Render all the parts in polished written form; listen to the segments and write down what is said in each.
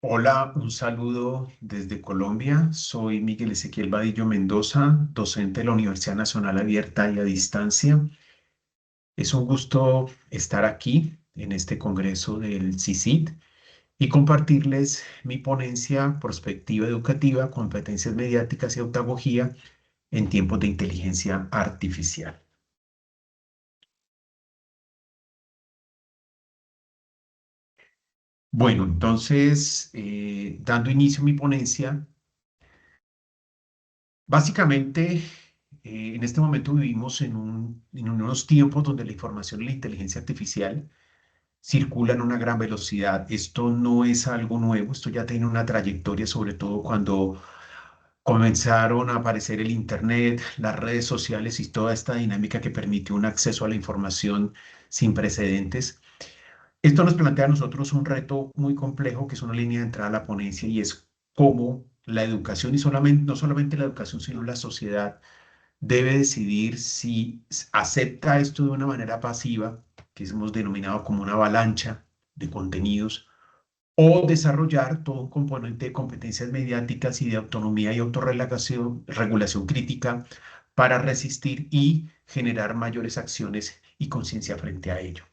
Hola, un saludo desde Colombia. Soy Miguel Ezequiel Vadillo Mendoza, docente de la Universidad Nacional Abierta y a Distancia. Es un gusto estar aquí en este congreso del CICIT y compartirles mi ponencia Prospectiva Educativa, Competencias Mediáticas y Autagogía en tiempos de inteligencia artificial. Bueno, entonces, dando inicio a mi ponencia, básicamente, en este momento vivimos en unos tiempos donde la información y la inteligencia artificial circulan a una gran velocidad. Esto no es algo nuevo, esto ya tiene una trayectoria, sobre todo cuando comenzaron a aparecer el Internet, las redes sociales y toda esta dinámica que permite un acceso a la información sin precedentes. Esto nos plantea a nosotros un reto muy complejo, que es una línea de entrada a la ponencia, y es cómo la educación, y no solamente la educación, sino la sociedad, debe decidir si acepta esto de una manera pasiva, que hemos denominado como una avalancha de contenidos, o desarrollar todo un componente de competencias mediáticas y de autonomía y regulación crítica para resistir y generar mayores acciones y conciencia frente a ello.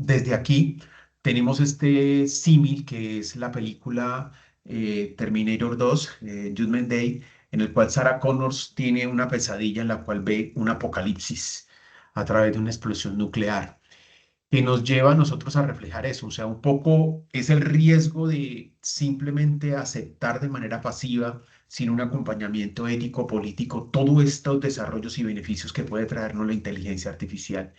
Desde aquí tenemos este símil que es la película Terminator 2, Judgment Day, en el cual Sarah Connors tiene una pesadilla en la cual ve un apocalipsis a través de una explosión nuclear, que nos lleva a nosotros a reflejar eso. O sea, un poco es el riesgo de simplemente aceptar de manera pasiva, sin un acompañamiento ético, político, todos estos desarrollos y beneficios que puede traernos la inteligencia artificial.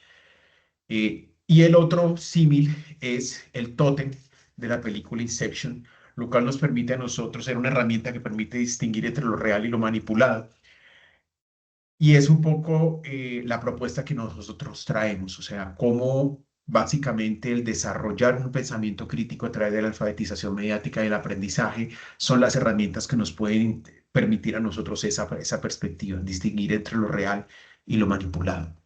Y el otro símil es el tótem de la película Inception, lo cual nos permite a nosotros ser una herramienta que permite distinguir entre lo real y lo manipulado. Y es un poco la propuesta que nosotros traemos, o sea, cómo básicamente el desarrollar un pensamiento crítico a través de la alfabetización mediática y el aprendizaje son las herramientas que nos pueden permitir a nosotros esa perspectiva, distinguir entre lo real y lo manipulado.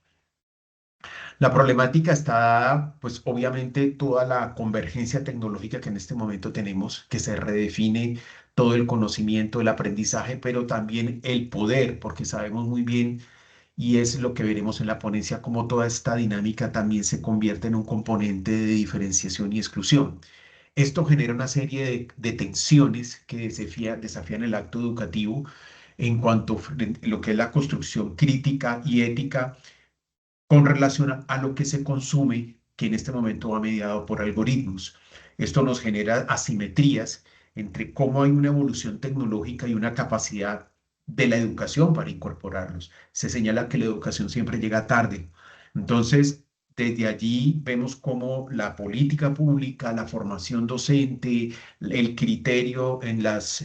La problemática está dada, pues obviamente toda la convergencia tecnológica que en este momento tenemos, que se redefine todo el conocimiento, el aprendizaje, pero también el poder, porque sabemos muy bien, y es lo que veremos en la ponencia, cómo toda esta dinámica también se convierte en un componente de diferenciación y exclusión. Esto genera una serie de tensiones que desafían el acto educativo en cuanto a lo que es la construcción crítica y ética con relación a lo que se consume, que en este momento va mediado por algoritmos. Esto nos genera asimetrías entre cómo hay una evolución tecnológica y una capacidad de la educación para incorporarlos. Se señala que la educación siempre llega tarde. Entonces, desde allí vemos cómo la política pública, la formación docente, el criterio en las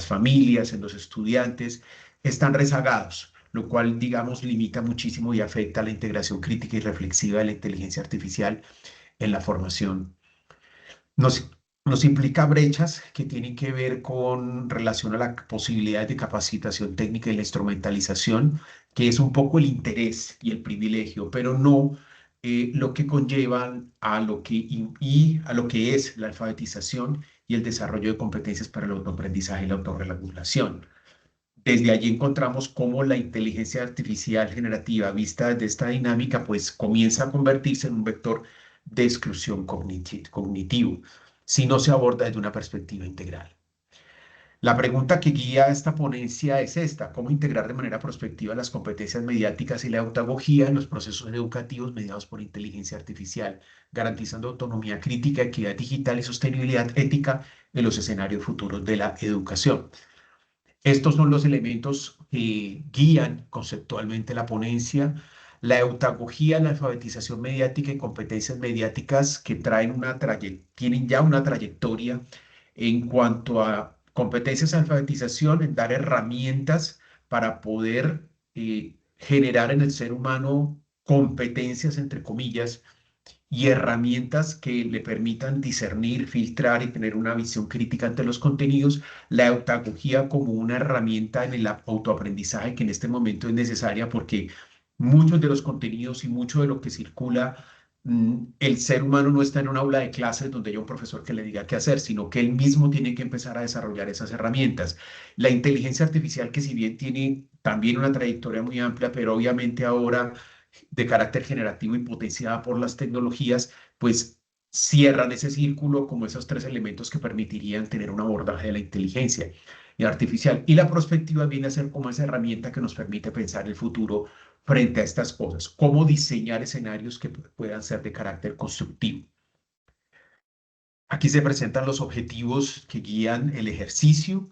familias, en los estudiantes, están rezagados, lo cual, digamos, limita muchísimo y afecta la integración crítica y reflexiva de la inteligencia artificial en la formación. Nos, nos implica brechas que tienen que ver con relación a la posibilidad de capacitación técnica y la instrumentalización, que es un poco el interés y el privilegio, pero no lo que conllevan a lo que, y a lo que es la alfabetización y el desarrollo de competencias para el autoaprendizaje y la autorregulación. Desde allí encontramos cómo la inteligencia artificial generativa vista desde esta dinámica, pues comienza a convertirse en un vector de exclusión cognitivo, si no se aborda desde una perspectiva integral. La pregunta que guía esta ponencia es esta: ¿cómo integrar de manera prospectiva las competencias mediáticas y la autagogía en los procesos educativos mediados por inteligencia artificial, garantizando autonomía crítica, equidad digital y sostenibilidad ética en los escenarios futuros de la educación? Estos son los elementos que guían conceptualmente la ponencia. La eutagogía, la alfabetización mediática y competencias mediáticas que tienen ya una trayectoria en cuanto a competencias de alfabetización, en dar herramientas para poder generar en el ser humano competencias, entre comillas, y herramientas que le permitan discernir, filtrar y tener una visión crítica ante los contenidos, la eutagogía como una herramienta en el autoaprendizaje que en este momento es necesaria porque muchos de los contenidos y mucho de lo que circula el ser humano no está en un aula de clases donde haya un profesor que le diga qué hacer, sino que él mismo tiene que empezar a desarrollar esas herramientas. La inteligencia artificial, que si bien tiene también una trayectoria muy amplia, pero obviamente ahora de carácter generativo y potenciada por las tecnologías, pues cierran ese círculo como esos tres elementos que permitirían tener un abordaje de la inteligencia artificial. Y la prospectiva viene a ser como esa herramienta que nos permite pensar el futuro frente a estas cosas, cómo diseñar escenarios que puedan ser de carácter constructivo. Aquí se presentan los objetivos que guían el ejercicio.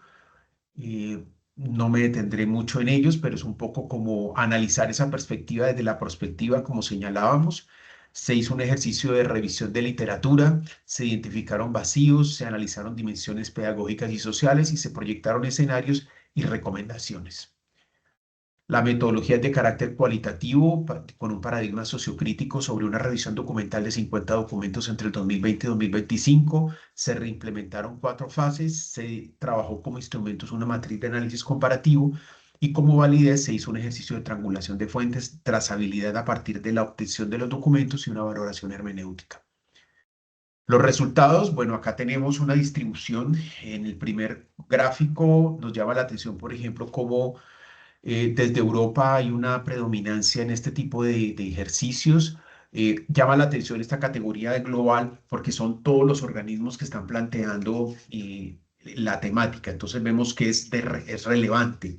Eh, no me detendré mucho en ellos, pero es un poco como analizar esa perspectiva desde la perspectiva, como señalábamos. Se hizo un ejercicio de revisión de literatura, se identificaron vacíos, se analizaron dimensiones pedagógicas y sociales y se proyectaron escenarios y recomendaciones. La metodología es de carácter cualitativo, con un paradigma sociocrítico sobre una revisión documental de 50 documentos entre el 2020 y 2025. Se reimplementaron cuatro fases, se trabajó como instrumentos una matriz de análisis comparativo y como validez se hizo un ejercicio de triangulación de fuentes, trazabilidad a partir de la obtención de los documentos y una valoración hermenéutica. Los resultados, bueno, acá tenemos una distribución. En el primer gráfico nos llama la atención, por ejemplo, cómo desde Europa hay una predominancia en este tipo de ejercicios. Llama la atención esta categoría de global porque son todos los organismos que están planteando la temática. Entonces vemos que es relevante.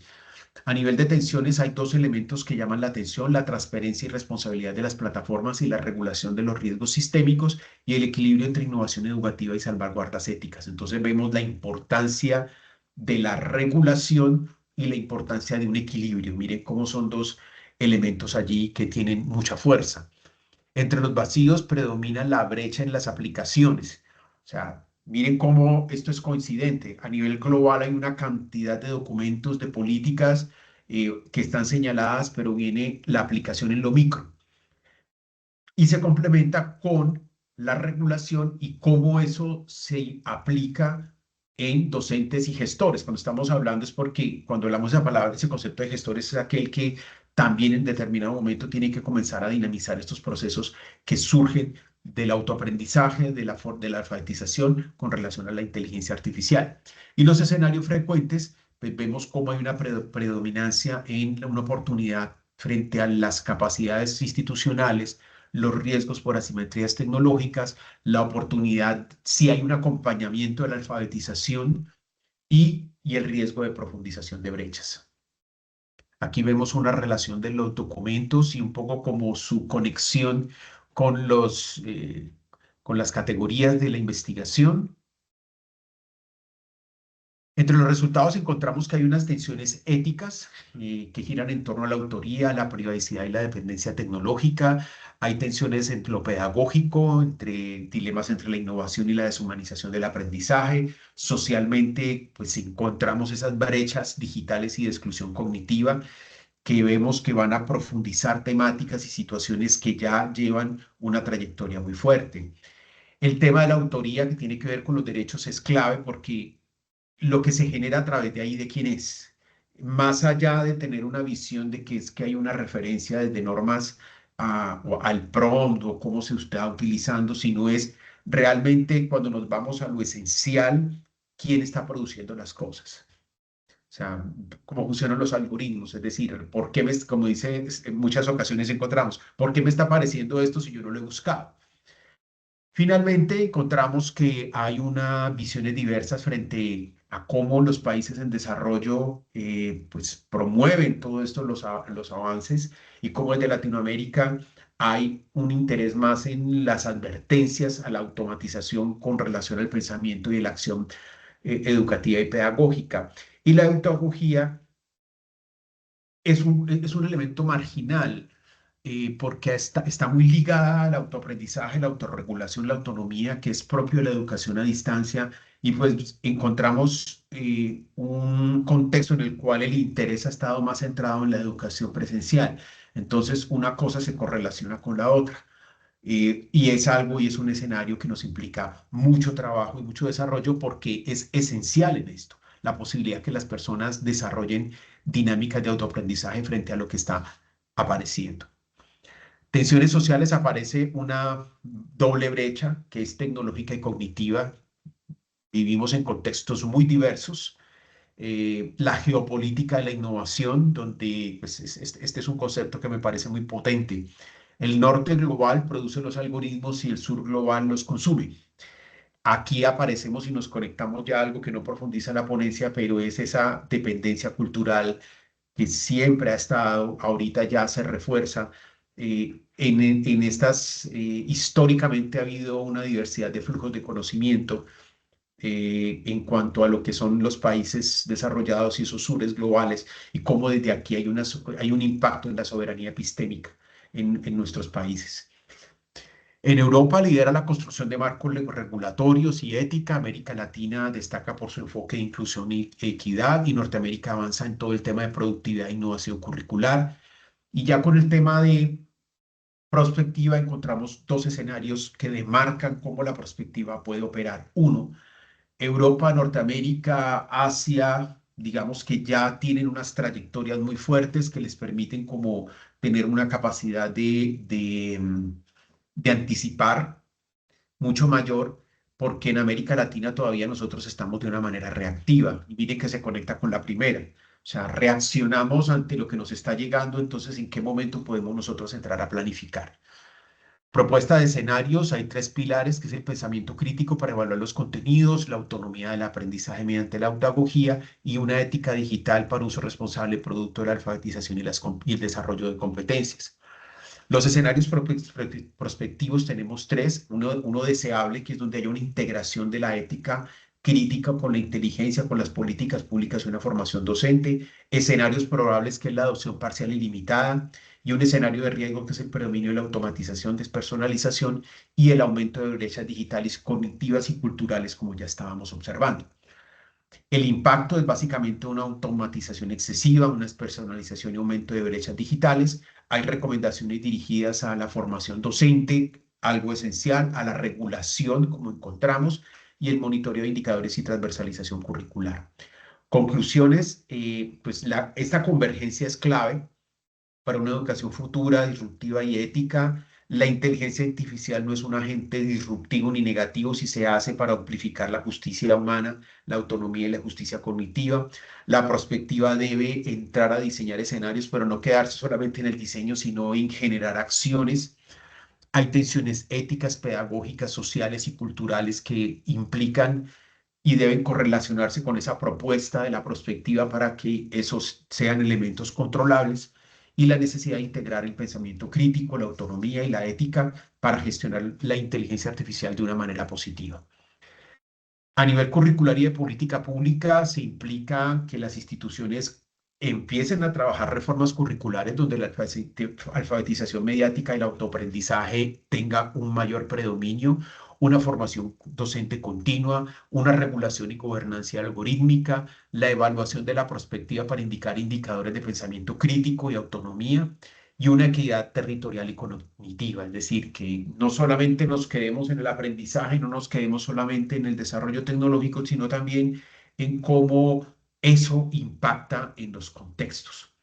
A nivel de tensiones hay dos elementos que llaman la atención: la transparencia y responsabilidad de las plataformas y la regulación de los riesgos sistémicos y el equilibrio entre innovación educativa y salvaguardas éticas. Entonces vemos la importancia de la regulación y la importancia de un equilibrio. Miren cómo son dos elementos allí que tienen mucha fuerza. Entre los vacíos predomina la brecha en las aplicaciones. O sea, miren cómo esto es coincidente. A nivel global hay una cantidad de documentos, de políticas que están señaladas, pero viene la aplicación en lo micro y se complementa con la regulación y cómo eso se aplica en docentes y gestores. Cuando estamos hablando es porque cuando hablamos de la palabra, ese concepto de gestores es aquel que también en determinado momento tiene que comenzar a dinamizar estos procesos que surgen del autoaprendizaje, de la alfabetización con relación a la inteligencia artificial. Y los escenarios frecuentes, pues vemos cómo hay una predominancia en una oportunidad frente a las capacidades institucionales, los riesgos por asimetrías tecnológicas, la oportunidad si hay un acompañamiento de la alfabetización y el riesgo de profundización de brechas. Aquí vemos una relación de los documentos y un poco como su conexión con con las categorías de la investigación. Entre los resultados encontramos que hay unas tensiones éticas que giran en torno a la autoría, la privacidad y la dependencia tecnológica. Hay tensiones entre lo pedagógico, entre dilemas entre la innovación y la deshumanización del aprendizaje. Socialmente, pues encontramos esas brechas digitales y de exclusión cognitiva que vemos que van a profundizar temáticas y situaciones que ya llevan una trayectoria muy fuerte. El tema de la autoría que tiene que ver con los derechos es clave porque lo que se genera a través de ahí de quién es. Más allá de tener una visión de que es que hay una referencia desde normas o al prompt o cómo se está utilizando, sino es realmente cuando nos vamos a lo esencial, quién está produciendo las cosas. O sea, cómo funcionan los algoritmos, es decir, ¿por qué como dice, en muchas ocasiones encontramos, ¿por qué me está apareciendo esto si yo no lo he buscado? Finalmente, encontramos que hay unas visiones diversas frente a cómo los países en desarrollo pues promueven todo esto, los avances, y cómo desde Latinoamérica hay un interés más en las advertencias a la automatización con relación al pensamiento y la acción educativa y pedagógica. Y la pedagogía es un elemento marginal porque está muy ligada al autoaprendizaje, la autorregulación, la autonomía, que es propio de la educación a distancia, y pues encontramos un contexto en el cual el interés ha estado más centrado en la educación presencial. Entonces, una cosa se correlaciona con la otra. Y es algo y es un escenario que nos implica mucho trabajo y mucho desarrollo porque es esencial en esto, la posibilidad que las personas desarrollen dinámicas de autoaprendizaje frente a lo que está apareciendo. Tensiones sociales aparece una doble brecha que es tecnológica y cognitiva. Vivimos en contextos muy diversos. La geopolítica de la innovación, donde pues, este es un concepto que me parece muy potente. El norte global produce los algoritmos y el sur global los consume. Aquí aparecemos y nos conectamos ya a algo que no profundiza en la ponencia, pero es esa dependencia cultural que siempre ha estado, ahorita ya se refuerza. En estas, históricamente ha habido una diversidad de flujos de conocimiento en cuanto a lo que son los países desarrollados y esos sures globales y cómo desde aquí hay un impacto en la soberanía epistémica en nuestros países. En Europa lidera la construcción de marcos regulatorios y ética. América Latina destaca por su enfoque de inclusión y equidad y Norteamérica avanza en todo el tema de productividad e innovación curricular. Y ya con el tema de prospectiva encontramos dos escenarios que demarcan cómo la prospectiva puede operar. Uno, Europa, Norteamérica, Asia, digamos que ya tienen unas trayectorias muy fuertes que les permiten como tener una capacidad de anticipar mucho mayor, porque en América Latina todavía nosotros estamos de una manera reactiva. Y miren que se conecta con la primera. O sea, reaccionamos ante lo que nos está llegando, entonces, ¿en qué momento podemos nosotros entrar a planificar? Propuesta de escenarios, hay tres pilares, que es el pensamiento crítico para evaluar los contenidos, la autonomía del aprendizaje mediante la pedagogía y una ética digital para uso responsable producto de la alfabetización y el desarrollo de competencias. Los escenarios prospectivos tenemos tres. Uno deseable, que es donde hay una integración de la ética crítica con la inteligencia, con las políticas públicas y una formación docente. Escenarios probables, que es la adopción parcial y limitada. Y un escenario de riesgo, que es el predominio de la automatización, despersonalización y el aumento de brechas digitales, cognitivas y culturales, como ya estábamos observando. El impacto es básicamente una automatización excesiva, una despersonalización y aumento de brechas digitales. Hay recomendaciones dirigidas a la formación docente, algo esencial, a la regulación, como encontramos, y el monitoreo de indicadores y transversalización curricular. Conclusiones, pues esta convergencia es clave para una educación futura, disruptiva y ética. La inteligencia artificial no es un agente disruptivo ni negativo si se hace para amplificar la justicia humana, la autonomía y la justicia cognitiva. La prospectiva debe entrar a diseñar escenarios, pero no quedarse solamente en el diseño, sino en generar acciones. Hay tensiones éticas, pedagógicas, sociales y culturales que implican y deben correlacionarse con esa propuesta de la prospectiva para que esos sean elementos controlables y la necesidad de integrar el pensamiento crítico, la autonomía y la ética para gestionar la inteligencia artificial de una manera positiva. A nivel curricular y de política pública se implica que las instituciones empiecen a trabajar reformas curriculares donde la alfabetización mediática y el autoaprendizaje tenga un mayor predominio, una formación docente continua, una regulación y gobernanza algorítmica, la evaluación de la prospectiva para indicar indicadores de pensamiento crítico y autonomía, y una equidad territorial y cognitiva, es decir, que no solamente nos quedemos en el aprendizaje, no nos quedemos solamente en el desarrollo tecnológico, sino también en cómo eso impacta en los contextos,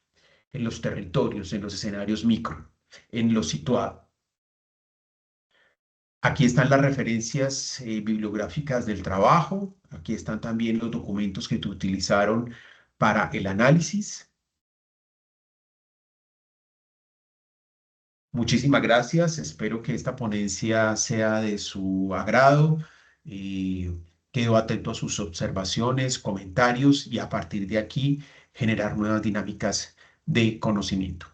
en los territorios, en los escenarios micro, en lo situado. Aquí están las referencias bibliográficas del trabajo, aquí están también los documentos que utilizaron para el análisis. Muchísimas gracias. Espero que esta ponencia sea de su agrado. Y quedo atento a sus observaciones, comentarios y a partir de aquí generar nuevas dinámicas de conocimiento.